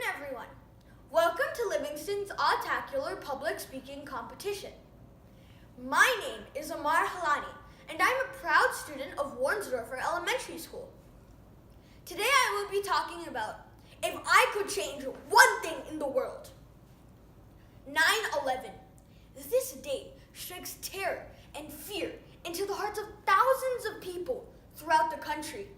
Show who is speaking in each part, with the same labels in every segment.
Speaker 1: everyone. Welcome to Livingston's Oratacular public speaking competition. My name is Amaar Halani, and I'm a proud student of Warnsdorfer Elementary School. Today I will be talking about if I could change one thing in the world. 9/11. This date strikes terror and fear into the hearts of thousands of people throughout the country.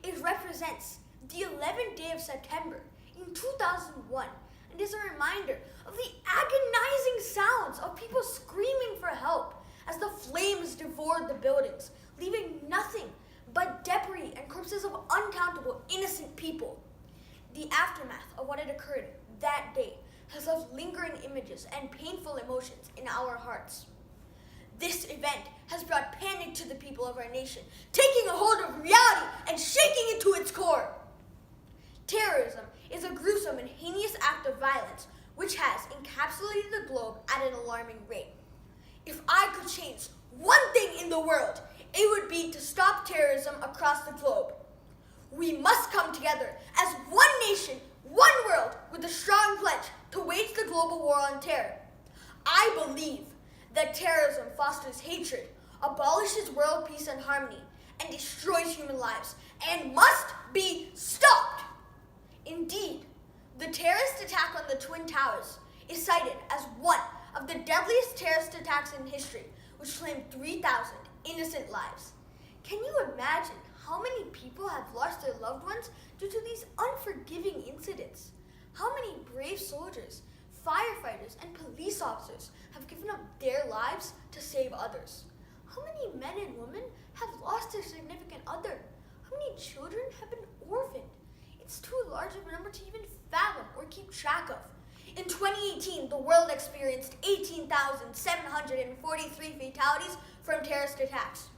Speaker 1: It represents the 11th day of September in 2001 and is a reminder of the agonizing sounds of people screaming for help as the flames devoured the buildings, leaving nothing but debris and corpses of uncountable innocent people. The aftermath of what had occurred that day has left lingering images and painful emotions in our hearts. This event has brought panic to the people of our nation, taking a hold of reality and shaking it to its core. Terrorism is a gruesome and heinous act of violence which has encapsulated the globe at an alarming rate. If I could change one thing in the world, it would be to stop terrorism across the globe. We must come together as one nation, one world, with a strong pledge to wage the global war on terror. I believe that terrorism fosters hatred, abolishes world peace and harmony, and destroys human lives, and must be stopped. Indeed, the terrorist attack on the Twin Towers is cited as one of the deadliest terrorist attacks in history, which claimed 3,000 innocent lives. Can you imagine how many people have lost their loved ones due to these unforgiving incidents? How many brave soldiers, firefighters, and police officers have given up their lives to save others? How many men and women have lost their significant other? How many children have been orphaned? It's too large of a number to even fathom or keep track of. In 2018, the world experienced 18,743 fatalities from terrorist attacks.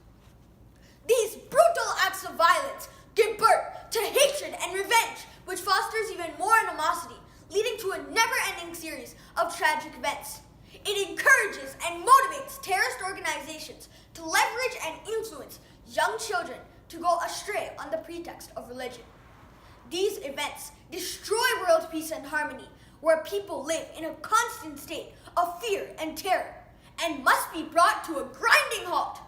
Speaker 1: These brutal acts of violence give birth to hatred and revenge, which fosters even more animosity, leading to a never-ending series of tragic events. It encourages and motivates terrorist organizations to leverage and influence young children to go astray on the pretext of religion. These events destroy world peace and harmony, where people live in a constant state of fear and terror, and must be brought to a grinding halt.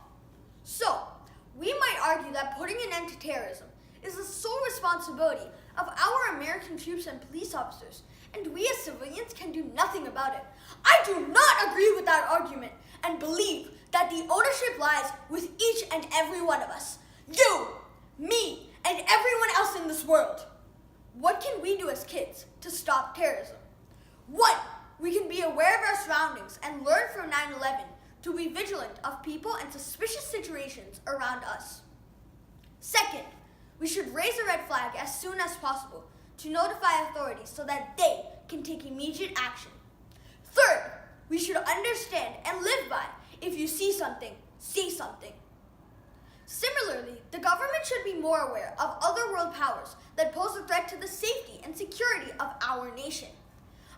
Speaker 1: So, we might argue that putting an end to terrorism is the sole responsibility of our American troops and police officers, and we as civilians can do nothing about it. I do not agree with that argument and believe that the ownership lies with each and every one of us. You, me, and everyone else in this world. What can we do as kids to stop terrorism? 1. We can be aware of our surroundings and learn from 9/11 to be vigilant of people and suspicious situations around us. 2. We should raise a red flag as soon as possible to notify authorities so that they can take immediate action. 3. We should understand and live by, if you see something, say something. Similarly, the government should be more aware of other world powers that pose a threat to the safety and security of our nation.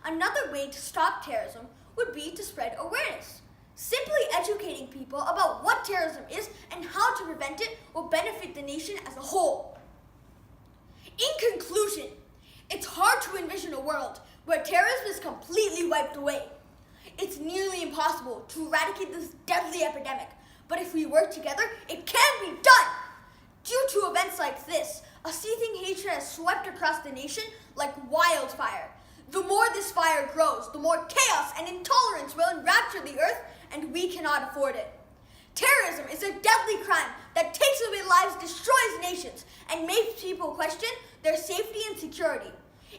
Speaker 1: Another way to stop terrorism would be to spread awareness. Simply educating people about what terrorism is and how to prevent it will benefit the nation as a whole. In conclusion, it's hard to envision a world where terrorism is completely wiped away. It's nearly impossible to eradicate this deadly epidemic, but if we work together, it can be done! Due to events like this, a seething hatred has swept across the nation like wildfire. The more this fire grows, the more chaos and intolerance will enrapture the earth, and we cannot afford it. Terrorism is a deadly crime that takes away lives, destroys nations, and makes people question their safety and security.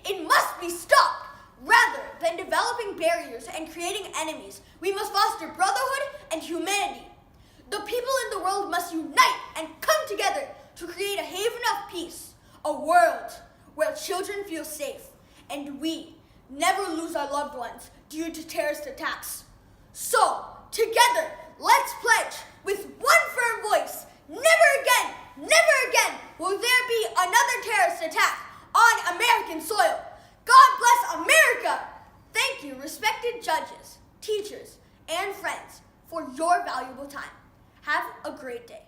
Speaker 1: It must be stopped! Rather than developing barriers and creating enemies, we must foster brotherhood and humanity. The people in the world must unite and come together to create a haven of peace, a world where children feel safe, and we never lose our loved ones due to terrorist attacks. So, together, let's pledge with one firm voice, never again will there be another terrorist attack on American soil. God bless America! Thank you, respected judges, teachers, and friends, for your valuable time. Have a great day.